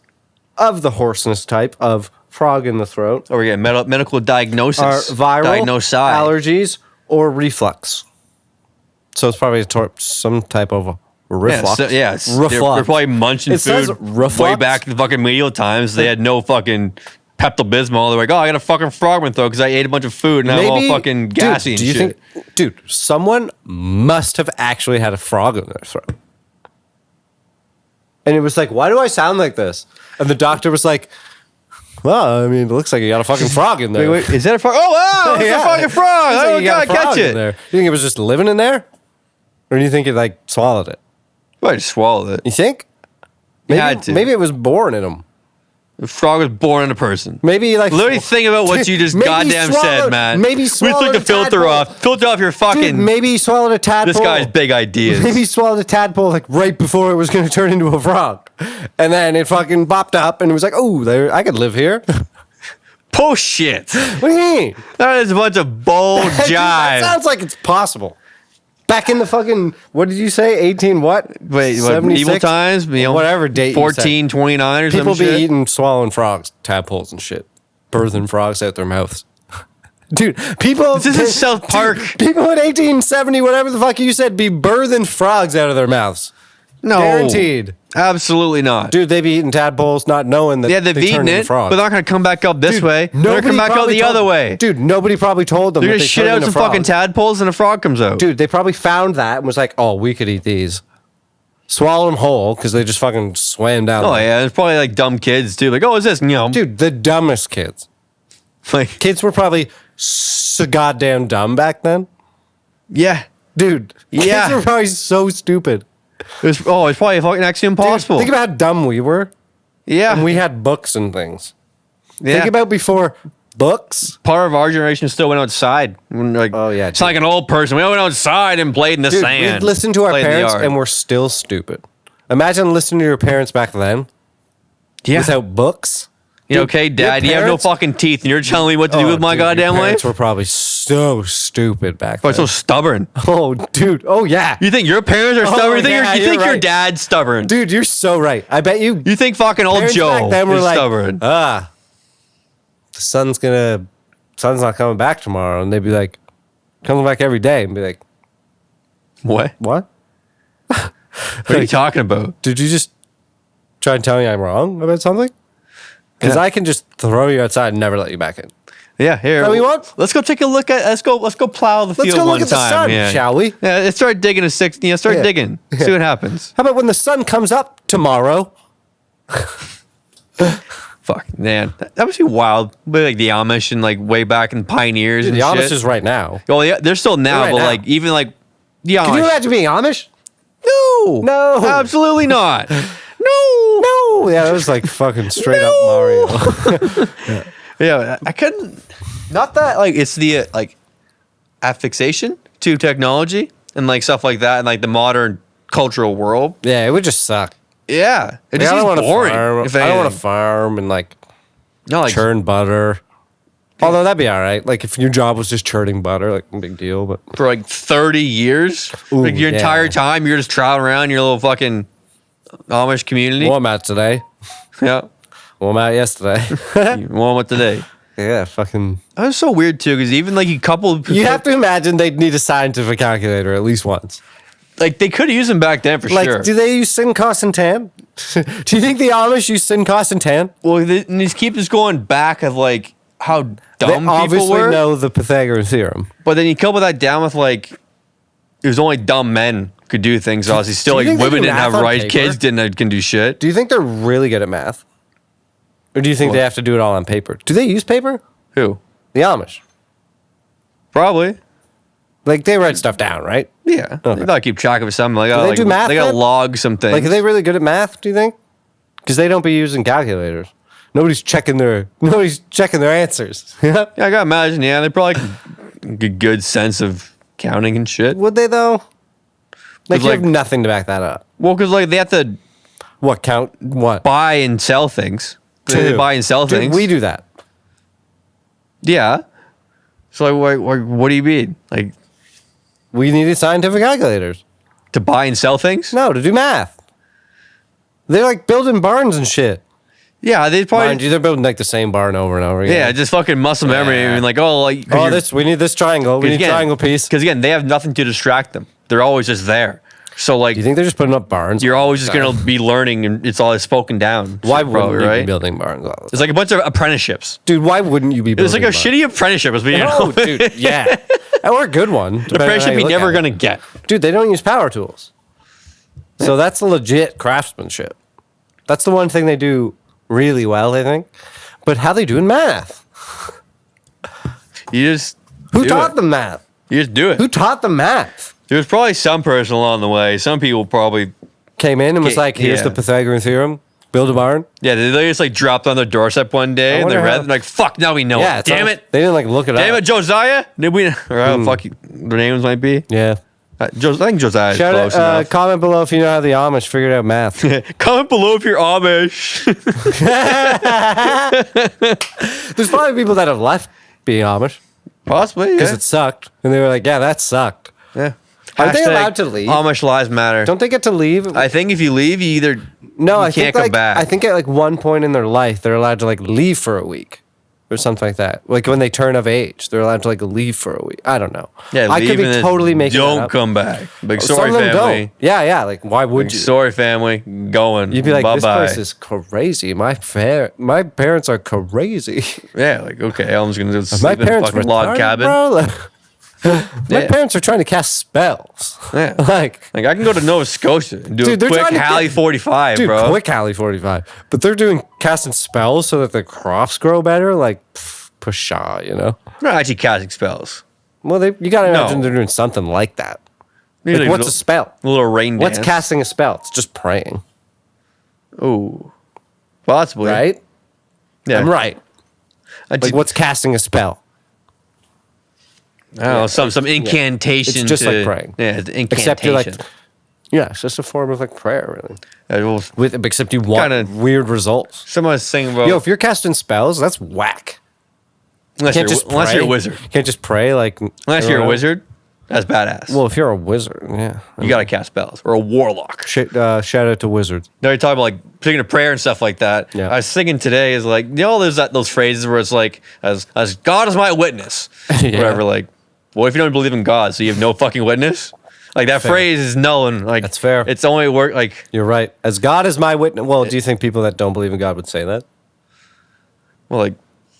[SPEAKER 2] of the hoarseness type of frog in the throat
[SPEAKER 1] Or we get medical diagnosis.
[SPEAKER 2] are viral,
[SPEAKER 1] Diagnosi.
[SPEAKER 2] allergies, or reflux. So it's probably some type of reflux.
[SPEAKER 1] Yes.
[SPEAKER 2] Reflux.
[SPEAKER 1] They're probably munching
[SPEAKER 2] It says
[SPEAKER 1] food
[SPEAKER 2] reflux.
[SPEAKER 1] way back in the fucking medieval times. They had no fucking Pepto-Bismol. They're like, oh, I got a fucking frog in my throat because I ate a bunch of food and I'm all fucking gassy and shit.
[SPEAKER 2] Dude, someone must have actually had a frog in their throat. And it was like, why do I sound like this? And the doctor was like, well, I mean, it looks like you got a fucking frog in there.
[SPEAKER 1] Wait, is that a frog? Oh, wow, it's a fucking frog. Oh,
[SPEAKER 2] you
[SPEAKER 1] God, catch it.
[SPEAKER 2] there. You think it was just living in there? Or do you think it, like, swallowed it?
[SPEAKER 1] Well, I just swallowed it.
[SPEAKER 2] You think? Maybe it was born in him.
[SPEAKER 1] The frog was born in a person.
[SPEAKER 2] Maybe like
[SPEAKER 1] literally think about what you just goddamn said, man.
[SPEAKER 2] Maybe swallowed
[SPEAKER 1] we took the filter off. Filter off your fucking.
[SPEAKER 2] Dude, maybe he swallowed a tadpole.
[SPEAKER 1] This guy's big ideas.
[SPEAKER 2] Maybe he swallowed a tadpole like right before it was going to turn into a frog, and then it fucking bopped up and it was like, oh, I could live here.
[SPEAKER 1] Bullshit.
[SPEAKER 2] What do you mean?
[SPEAKER 1] That is a bunch of bold jive.
[SPEAKER 2] Dude, that sounds like it's possible. Back in the fucking, what did you say? 18 what?
[SPEAKER 1] Wait, what, medieval times?
[SPEAKER 2] Whatever date
[SPEAKER 1] 1429 or something.
[SPEAKER 2] People be eating, swallowing frogs, tadpoles and shit. Birthing frogs out their mouths. Dude, people...
[SPEAKER 1] This is South Park.
[SPEAKER 2] Dude, people in 1870, whatever the fuck you said, be birthing frogs out of their mouths.
[SPEAKER 1] No.
[SPEAKER 2] Guaranteed.
[SPEAKER 1] Absolutely not.
[SPEAKER 2] Dude, they be eating tadpoles not knowing that
[SPEAKER 1] they've eaten it, but they're not going to come back up this way. They're going to come back out the other way.
[SPEAKER 2] Dude, nobody probably told them.
[SPEAKER 1] They're going to shit out some fucking tadpoles and a frog comes out.
[SPEAKER 2] Dude, they probably found that and was like, oh, we could eat these. Swallow them whole because they just fucking swam down.
[SPEAKER 1] Oh,
[SPEAKER 2] there.
[SPEAKER 1] yeah. There's probably like dumb kids, too. Like, oh, what's this?
[SPEAKER 2] Dude, the dumbest kids.
[SPEAKER 1] Like,
[SPEAKER 2] kids were probably so goddamn dumb back then.
[SPEAKER 1] Yeah.
[SPEAKER 2] Dude, kids were probably so stupid.
[SPEAKER 1] It's probably fucking actually impossible.
[SPEAKER 2] Dude, think about how dumb we were.
[SPEAKER 1] Yeah.
[SPEAKER 2] And we had books and things.
[SPEAKER 1] Yeah.
[SPEAKER 2] Think about before books.
[SPEAKER 1] Part of our generation still went outside.
[SPEAKER 2] Oh, yeah.
[SPEAKER 1] It's like an old person. We went outside and played in the sand.
[SPEAKER 2] We'd listen to our parents and we're still stupid. Imagine listening to your parents back then.
[SPEAKER 1] Yeah.
[SPEAKER 2] Without books.
[SPEAKER 1] You okay, Dad? You have no fucking teeth, and you're telling me what to do with my goddamn life?
[SPEAKER 2] Your parents were probably so stupid back then.
[SPEAKER 1] So stubborn.
[SPEAKER 2] Oh, dude. Oh, yeah.
[SPEAKER 1] You think your parents are stubborn? You think
[SPEAKER 2] right.
[SPEAKER 1] your dad's stubborn?
[SPEAKER 2] Dude, you're so right. I bet you.
[SPEAKER 1] You think fucking old Joe
[SPEAKER 2] back then were
[SPEAKER 1] is
[SPEAKER 2] like,
[SPEAKER 1] stubborn?
[SPEAKER 2] The sun's not coming back tomorrow, and they'd be like, coming back every day, and be like,
[SPEAKER 1] what?
[SPEAKER 2] What?
[SPEAKER 1] What are you talking about?
[SPEAKER 2] Did you just try and tell me I'm wrong about something? Because I can just throw you outside and never let you back in.
[SPEAKER 1] Yeah, here.
[SPEAKER 2] What do you want?
[SPEAKER 1] Let's go take a look at. Let's go plow the field one time.
[SPEAKER 2] Let's go look at the sun, shall we?
[SPEAKER 1] Yeah, let's start digging a six. Start digging. See what happens.
[SPEAKER 2] How about when the sun comes up tomorrow?
[SPEAKER 1] Fuck, man, that must be wild. Like the Amish and like way back in pioneers.
[SPEAKER 2] Dude,
[SPEAKER 1] and
[SPEAKER 2] the Amish
[SPEAKER 1] shit.
[SPEAKER 2] is right now.
[SPEAKER 1] Well, yeah, they're still now, but like even like the Amish.
[SPEAKER 2] Can you imagine being Amish?
[SPEAKER 1] No, absolutely not. No.
[SPEAKER 2] Yeah, that was like fucking straight up Mario.
[SPEAKER 1] Yeah, I couldn't. Not that like it's the like affixation to technology and like stuff like that and like the modern cultural world.
[SPEAKER 2] Yeah, it would just suck.
[SPEAKER 1] Yeah, it just seems boring.
[SPEAKER 2] I don't want to farm and like churn butter. Although that'd be all right. Like if your job was just churning butter, like no big deal. But
[SPEAKER 1] for like 30 years, like your entire time, you're just traveling around your little fucking Amish community.
[SPEAKER 2] Well, I'm out today.
[SPEAKER 1] Yeah.
[SPEAKER 2] Well, I'm out yesterday.
[SPEAKER 1] Well, what today?
[SPEAKER 2] Yeah, fucking.
[SPEAKER 1] That was so weird too, because even like
[SPEAKER 2] you have to imagine they'd need a scientific calculator at least once.
[SPEAKER 1] Like they could have used them back then for sure.
[SPEAKER 2] Do they use sin, cos, and tan? Do you think the Amish use sin, cos, and tan?
[SPEAKER 1] Well, and these keep this going back of like how dumb
[SPEAKER 2] they
[SPEAKER 1] people
[SPEAKER 2] obviously
[SPEAKER 1] were.
[SPEAKER 2] know the Pythagorean theorem,
[SPEAKER 1] but then you couple that down with like it was only dumb men could do things. Obviously, still like women didn't have rights, kids can do shit.
[SPEAKER 2] Do you think they're really good at math, or do you think they have to do it all on paper? Do they use paper?
[SPEAKER 1] Who?
[SPEAKER 2] The Amish.
[SPEAKER 1] Probably.
[SPEAKER 2] Like they write stuff down, right?
[SPEAKER 1] Yeah,
[SPEAKER 2] Okay.
[SPEAKER 1] they gotta keep track of something. Like,
[SPEAKER 2] do they do math?
[SPEAKER 1] They gotta log some things.
[SPEAKER 2] Like, are they really good at math? Do you think? Because they don't be using calculators. Nobody's checking their answers. Yeah,
[SPEAKER 1] I gotta imagine. Yeah, they probably a good sense of counting and shit.
[SPEAKER 2] Would they though? Like you
[SPEAKER 1] like,
[SPEAKER 2] have nothing to back that up.
[SPEAKER 1] Well, because like they have to
[SPEAKER 2] count what?
[SPEAKER 1] Buy and sell things. They buy and sell things.
[SPEAKER 2] We do that.
[SPEAKER 1] Yeah. So like, what do you mean? Like,
[SPEAKER 2] we needed scientific calculators
[SPEAKER 1] to buy and sell things?
[SPEAKER 2] No, to do math. They're like building barns and shit.
[SPEAKER 1] Yeah, they probably.
[SPEAKER 2] Mind you, they're building like the same barn over and over again.
[SPEAKER 1] Yeah, just fucking muscle memory. I mean, like,
[SPEAKER 2] we need this triangle. We need a triangle piece.
[SPEAKER 1] Because again, they have nothing to distract them. They're always just there. So like,
[SPEAKER 2] Do you think they're just putting up barns?
[SPEAKER 1] you're always just gonna be learning, and it's all spoken down.
[SPEAKER 2] Why
[SPEAKER 1] shit,
[SPEAKER 2] wouldn't
[SPEAKER 1] probably,
[SPEAKER 2] you
[SPEAKER 1] right?
[SPEAKER 2] be building barns?
[SPEAKER 1] It's like a bunch of apprenticeships.
[SPEAKER 2] Dude, why wouldn't you be
[SPEAKER 1] It was
[SPEAKER 2] building
[SPEAKER 1] like a shitty apprenticeship. As being
[SPEAKER 2] Oh, dude, yeah. Or a good one.
[SPEAKER 1] an apprenticeship you're never gonna get.
[SPEAKER 2] Dude, they don't use power tools. So that's legit craftsmanship. That's the one thing they do really well, I think. But how they do in math?
[SPEAKER 1] You just
[SPEAKER 2] Who taught them math?
[SPEAKER 1] You just do it.
[SPEAKER 2] Who taught them math?
[SPEAKER 1] There's probably some person along the way. Some people probably,
[SPEAKER 2] Came in and was like, here's
[SPEAKER 1] Yeah.
[SPEAKER 2] the Pythagorean theorem. Build a barn.
[SPEAKER 1] yeah, they just like dropped on their doorstep one day and they
[SPEAKER 2] wonder
[SPEAKER 1] read
[SPEAKER 2] how-
[SPEAKER 1] it and like, fuck, now we know
[SPEAKER 2] Yeah.
[SPEAKER 1] it. Damn it.
[SPEAKER 2] They didn't like look it
[SPEAKER 1] Damn
[SPEAKER 2] up.
[SPEAKER 1] it, Josiah. Did we, or how the fuck their names might be?
[SPEAKER 2] Yeah.
[SPEAKER 1] I think Josiah is
[SPEAKER 2] Shout
[SPEAKER 1] close
[SPEAKER 2] out,
[SPEAKER 1] enough.
[SPEAKER 2] comment below if you know how the Amish figured out math.
[SPEAKER 1] Comment below if you're Amish.
[SPEAKER 2] There's probably people that have left being Amish
[SPEAKER 1] Possibly,
[SPEAKER 2] because
[SPEAKER 1] yeah.
[SPEAKER 2] it sucked. And they were like, yeah, that sucked.
[SPEAKER 1] Yeah.
[SPEAKER 2] Are they
[SPEAKER 1] Hashtag
[SPEAKER 2] allowed to leave?
[SPEAKER 1] Amish lives matter.
[SPEAKER 2] Don't they get to leave?
[SPEAKER 1] I think if you leave, you either
[SPEAKER 2] No,
[SPEAKER 1] you
[SPEAKER 2] I
[SPEAKER 1] can't
[SPEAKER 2] think
[SPEAKER 1] come
[SPEAKER 2] like,
[SPEAKER 1] back.
[SPEAKER 2] I think at like one point in their life, they're allowed to like leave for a week or something like that. Like when they turn of age, they're allowed to like leave for a week. I don't know.
[SPEAKER 1] yeah,
[SPEAKER 2] I
[SPEAKER 1] leave
[SPEAKER 2] could be
[SPEAKER 1] and then
[SPEAKER 2] totally making that
[SPEAKER 1] Don't
[SPEAKER 2] up.
[SPEAKER 1] come back. Big
[SPEAKER 2] Some
[SPEAKER 1] sorry
[SPEAKER 2] of them
[SPEAKER 1] family.
[SPEAKER 2] don't. Yeah, yeah. Like why would you?
[SPEAKER 1] Sorry family. Going.
[SPEAKER 2] You'd be like,
[SPEAKER 1] bye
[SPEAKER 2] this
[SPEAKER 1] bye.
[SPEAKER 2] place is crazy. My parents are crazy.
[SPEAKER 1] Yeah, like okay, I'm just gonna
[SPEAKER 2] My
[SPEAKER 1] sleep in a
[SPEAKER 2] parents
[SPEAKER 1] fucking log
[SPEAKER 2] retarded,
[SPEAKER 1] cabin.
[SPEAKER 2] bro. My
[SPEAKER 1] Yeah.
[SPEAKER 2] parents are trying to cast spells.
[SPEAKER 1] Yeah.
[SPEAKER 2] Like,
[SPEAKER 1] Like I can go to Nova Scotia and do
[SPEAKER 2] Dude,
[SPEAKER 1] a
[SPEAKER 2] they're
[SPEAKER 1] quick
[SPEAKER 2] trying to
[SPEAKER 1] Halley
[SPEAKER 2] get-
[SPEAKER 1] 45,
[SPEAKER 2] dude,
[SPEAKER 1] bro.
[SPEAKER 2] quick Halley 45. But they're doing casting spells so that the crops grow better. Like, pshaw, you know?
[SPEAKER 1] They're not actually casting spells.
[SPEAKER 2] Well, you gotta imagine
[SPEAKER 1] No.
[SPEAKER 2] they're doing something like that.
[SPEAKER 1] Maybe
[SPEAKER 2] Like,
[SPEAKER 1] like
[SPEAKER 2] what's a spell?
[SPEAKER 1] a little rain
[SPEAKER 2] What's
[SPEAKER 1] dance?
[SPEAKER 2] casting a spell? It's just praying,
[SPEAKER 1] Ooh, possibly.
[SPEAKER 2] right?
[SPEAKER 1] Yeah.
[SPEAKER 2] I'm right.
[SPEAKER 1] I
[SPEAKER 2] Like,
[SPEAKER 1] just,
[SPEAKER 2] what's casting a spell?
[SPEAKER 1] I don't know, some incantation.
[SPEAKER 2] It's just
[SPEAKER 1] to,
[SPEAKER 2] like praying.
[SPEAKER 1] Yeah, it's incantation.
[SPEAKER 2] Except you're like, yeah, it's just a form of like prayer, really.
[SPEAKER 1] Well,
[SPEAKER 2] Except you want
[SPEAKER 1] Kinda-
[SPEAKER 2] weird results.
[SPEAKER 1] someone was saying about
[SPEAKER 2] Yo, if you're casting spells, that's whack.
[SPEAKER 1] unless,
[SPEAKER 2] Can't
[SPEAKER 1] you're,
[SPEAKER 2] just
[SPEAKER 1] unless you're a
[SPEAKER 2] pray.
[SPEAKER 1] wizard.
[SPEAKER 2] You can't just pray like.
[SPEAKER 1] Unless you're a wizard, that's badass.
[SPEAKER 2] Well, if you're a wizard, yeah.
[SPEAKER 1] you gotta cast spells or a warlock.
[SPEAKER 2] Shout out to wizards.
[SPEAKER 1] Now you're talking about like speaking of prayer and stuff like that.
[SPEAKER 2] Yeah.
[SPEAKER 1] I was thinking today is like there's those phrases where it's like as God is my witness,
[SPEAKER 2] Yeah.
[SPEAKER 1] whatever. Like, what if you don't believe in God, so you have no fucking witness? Like that
[SPEAKER 2] Fair.
[SPEAKER 1] phrase is null and like
[SPEAKER 2] That's fair.
[SPEAKER 1] It's only work like
[SPEAKER 2] You're right. As God is my witness. Well, do you think people that don't believe in God would say that?
[SPEAKER 1] well like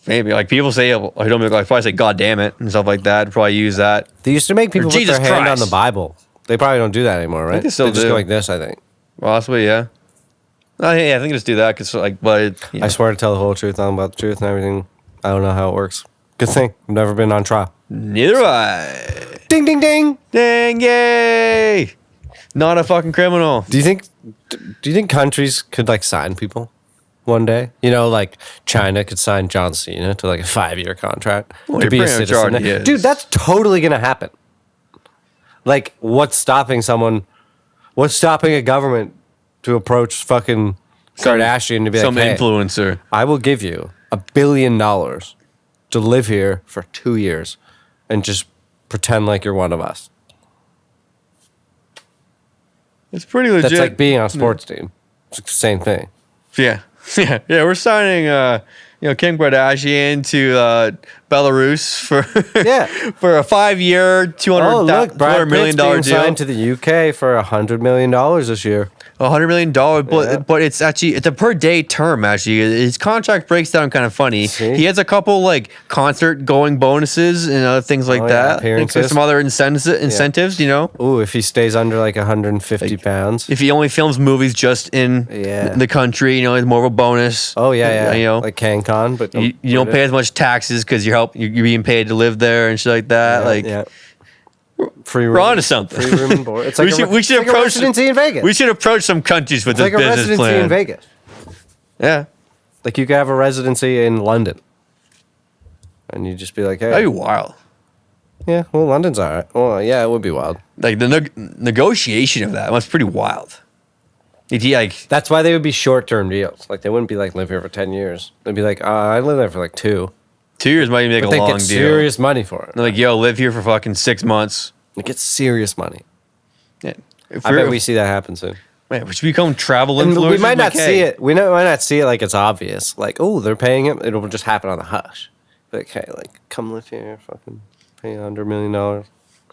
[SPEAKER 1] maybe like people say I don't believe God, probably say God damn it and stuff like that. Probably use that.
[SPEAKER 2] They used to make people put
[SPEAKER 1] Jesus
[SPEAKER 2] their hand on
[SPEAKER 1] Christ.
[SPEAKER 2] the Bible. They probably don't do that anymore, right?
[SPEAKER 1] they still
[SPEAKER 2] just
[SPEAKER 1] do.
[SPEAKER 2] go like this, I think.
[SPEAKER 1] Possibly, yeah. Yeah, I think just do that because like, but
[SPEAKER 2] I swear to tell the whole truth, nothing but the truth and everything. I don't know how it works. Good thing. I've never been on trial.
[SPEAKER 1] neither do I.
[SPEAKER 2] Ding, ding, ding.
[SPEAKER 1] Dang yay! Not a fucking criminal.
[SPEAKER 2] Do you think countries could like sign people one day? You know, like China could sign John Cena to like a 5-year contract
[SPEAKER 1] Well,
[SPEAKER 2] to
[SPEAKER 1] you're
[SPEAKER 2] be a
[SPEAKER 1] pretty much
[SPEAKER 2] citizen.
[SPEAKER 1] already is.
[SPEAKER 2] Dude, that's totally gonna happen. Like, what's stopping someone? What's stopping a government to approach fucking Kardashian to be
[SPEAKER 1] Some
[SPEAKER 2] like, hey,
[SPEAKER 1] influencer.
[SPEAKER 2] I will give you $1 billion to live here for 2 years and just pretend like you're one of us.
[SPEAKER 1] It's pretty legit.
[SPEAKER 2] That's like being on a sports team. It's the same thing.
[SPEAKER 1] Yeah. Yeah. We're signing Kim Kardashian to Belarus for
[SPEAKER 2] Yeah.
[SPEAKER 1] for a 5-year,
[SPEAKER 2] Oh, look, Brad
[SPEAKER 1] $200 million
[SPEAKER 2] Pitt's being
[SPEAKER 1] deal.
[SPEAKER 2] signed to the UK for $100 million this year.
[SPEAKER 1] $100 million,
[SPEAKER 2] Yeah.
[SPEAKER 1] but it's a per day term. Actually, his contract breaks down kind of funny.
[SPEAKER 2] See?
[SPEAKER 1] He has a couple like concert going bonuses and other things like
[SPEAKER 2] Oh, yeah,
[SPEAKER 1] that. I think
[SPEAKER 2] appearances.
[SPEAKER 1] there's some other incentives. You know,
[SPEAKER 2] Ooh, if he stays under like 150 pounds.
[SPEAKER 1] if he only films movies just in
[SPEAKER 2] Yeah.
[SPEAKER 1] the country, it's more of a bonus.
[SPEAKER 2] Oh, yeah, yeah.
[SPEAKER 1] You know,
[SPEAKER 2] like CanCon, but
[SPEAKER 1] you don't pay as much taxes because you're being paid to live there and shit like that.
[SPEAKER 2] yeah. Free room.
[SPEAKER 1] We're onto something.
[SPEAKER 2] Free room and board. It's like
[SPEAKER 1] we should
[SPEAKER 2] like a
[SPEAKER 1] approach
[SPEAKER 2] residency in Vegas.
[SPEAKER 1] We should approach some countries with
[SPEAKER 2] It's like
[SPEAKER 1] this
[SPEAKER 2] a
[SPEAKER 1] business
[SPEAKER 2] residency
[SPEAKER 1] plan.
[SPEAKER 2] in Vegas.
[SPEAKER 1] Yeah,
[SPEAKER 2] Like you could have a residency in London. And you just be like, hey.
[SPEAKER 1] that'd be wild.
[SPEAKER 2] Yeah, well, London's all right. Well, yeah, it would be wild.
[SPEAKER 1] Like the negotiation of that was pretty wild. Like
[SPEAKER 2] That's why they would be short-term deals. Like they wouldn't be like live here for 10 years. They'd be like, I live there for like 2.
[SPEAKER 1] 2 years might make
[SPEAKER 2] But
[SPEAKER 1] a
[SPEAKER 2] they
[SPEAKER 1] long
[SPEAKER 2] get
[SPEAKER 1] deal.
[SPEAKER 2] serious money for it.
[SPEAKER 1] They're like, yo, live here for fucking 6 months.
[SPEAKER 2] They get serious money.
[SPEAKER 1] Yeah. If
[SPEAKER 2] I bet we see that happen soon.
[SPEAKER 1] man, we should become travel
[SPEAKER 2] And
[SPEAKER 1] influencers.
[SPEAKER 2] we might not
[SPEAKER 1] Like,
[SPEAKER 2] see
[SPEAKER 1] hey,
[SPEAKER 2] it. We might not see it like it's obvious. Like, oh, they're paying him. It'll just happen on the hush. Like, hey, like, come live here. Fucking pay $100 million.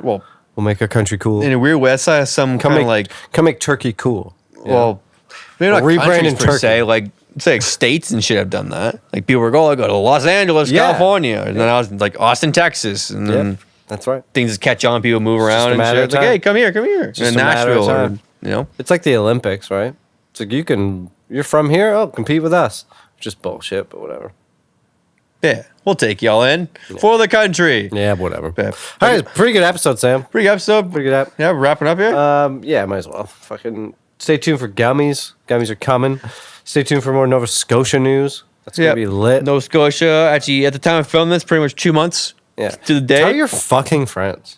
[SPEAKER 1] Well,
[SPEAKER 2] We'll make our country cool.
[SPEAKER 1] In a weird way, I saw some
[SPEAKER 2] Come
[SPEAKER 1] kind
[SPEAKER 2] make,
[SPEAKER 1] of like,
[SPEAKER 2] come make Turkey cool. Yeah.
[SPEAKER 1] well, maybe not
[SPEAKER 2] rebrand
[SPEAKER 1] countries
[SPEAKER 2] in
[SPEAKER 1] per
[SPEAKER 2] Turkey.
[SPEAKER 1] se, like, say like states and shit have done that. Like people were going, I go to Los Angeles,
[SPEAKER 2] Yeah.
[SPEAKER 1] California, and then I was like Austin, Texas, and then
[SPEAKER 2] Yep, that's right.
[SPEAKER 1] things just catch on, people move around
[SPEAKER 2] a
[SPEAKER 1] and
[SPEAKER 2] matter
[SPEAKER 1] shit.
[SPEAKER 2] of
[SPEAKER 1] It's like,
[SPEAKER 2] time.
[SPEAKER 1] hey, come here.
[SPEAKER 2] Just
[SPEAKER 1] And
[SPEAKER 2] a matter of
[SPEAKER 1] Nashville, or,
[SPEAKER 2] time.
[SPEAKER 1] you know,
[SPEAKER 2] It's like the Olympics, right? It's like you're from here, oh, compete with us. Just bullshit, but whatever.
[SPEAKER 1] yeah, we'll take y'all in for the country.
[SPEAKER 2] Yeah, whatever.
[SPEAKER 1] Yeah.
[SPEAKER 2] All right, pretty good episode, Sam.
[SPEAKER 1] Pretty good episode.
[SPEAKER 2] Pretty good app.
[SPEAKER 1] Yeah, we're wrapping up here.
[SPEAKER 2] Yeah, might as well. Fucking stay tuned for gummies. Gummies are coming. Stay tuned for more Nova Scotia news. That's gonna be lit.
[SPEAKER 1] Nova Scotia. Actually, at the time of filming this, pretty much 2 months.
[SPEAKER 2] Yeah.
[SPEAKER 1] To the day.
[SPEAKER 2] Tell your fucking friends.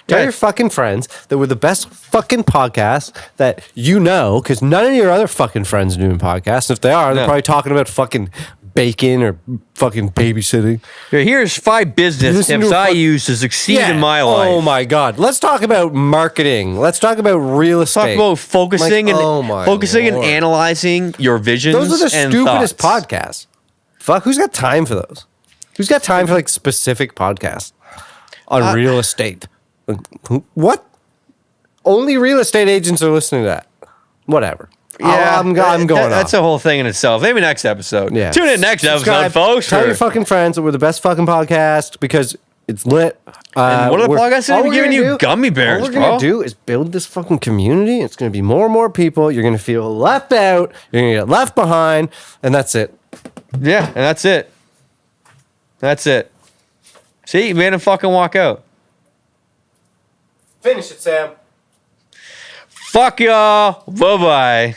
[SPEAKER 2] Tell
[SPEAKER 1] Yeah.
[SPEAKER 2] your fucking friends that we're the best fucking podcast that you know, because none of your other fucking friends are doing podcasts. If they are, they're
[SPEAKER 1] No.
[SPEAKER 2] probably talking about fucking bacon or fucking babysitting.
[SPEAKER 1] Here's 5 business
[SPEAKER 2] Listen to
[SPEAKER 1] tips
[SPEAKER 2] a
[SPEAKER 1] I
[SPEAKER 2] fuck-
[SPEAKER 1] use to succeed in my
[SPEAKER 2] Oh
[SPEAKER 1] life.
[SPEAKER 2] my god. Let's talk about marketing. Let's talk about real estate.
[SPEAKER 1] Talk about focusing
[SPEAKER 2] Like,
[SPEAKER 1] and
[SPEAKER 2] oh my
[SPEAKER 1] focusing
[SPEAKER 2] Lord.
[SPEAKER 1] and analyzing your visions.
[SPEAKER 2] Those are the
[SPEAKER 1] and
[SPEAKER 2] stupidest
[SPEAKER 1] thoughts.
[SPEAKER 2] podcasts. Fuck, who's got time for those? Who's got time for like specific podcasts on real estate? Like, what? Only real estate agents are listening to that. Whatever.
[SPEAKER 1] Yeah,
[SPEAKER 2] I'm going
[SPEAKER 1] That's
[SPEAKER 2] off.
[SPEAKER 1] a whole thing in itself. Maybe next episode.
[SPEAKER 2] Yeah.
[SPEAKER 1] Tune in next
[SPEAKER 2] Subscribe.
[SPEAKER 1] episode, folks.
[SPEAKER 2] Tell
[SPEAKER 1] for-
[SPEAKER 2] your fucking friends that we're the best fucking podcast because it's lit.
[SPEAKER 1] And what are the podcasts
[SPEAKER 2] all
[SPEAKER 1] that are
[SPEAKER 2] we're
[SPEAKER 1] giving
[SPEAKER 2] gonna
[SPEAKER 1] you gummy bears,
[SPEAKER 2] All we're
[SPEAKER 1] bro?
[SPEAKER 2] gonna do is build this fucking community. It's gonna be more and more people. You're gonna feel left out. You're gonna get left behind, and that's it.
[SPEAKER 1] Yeah, and that's it. That's it. See, you made him fucking walk out.
[SPEAKER 2] Finish it, Sam.
[SPEAKER 1] Fuck y'all. Bye-bye.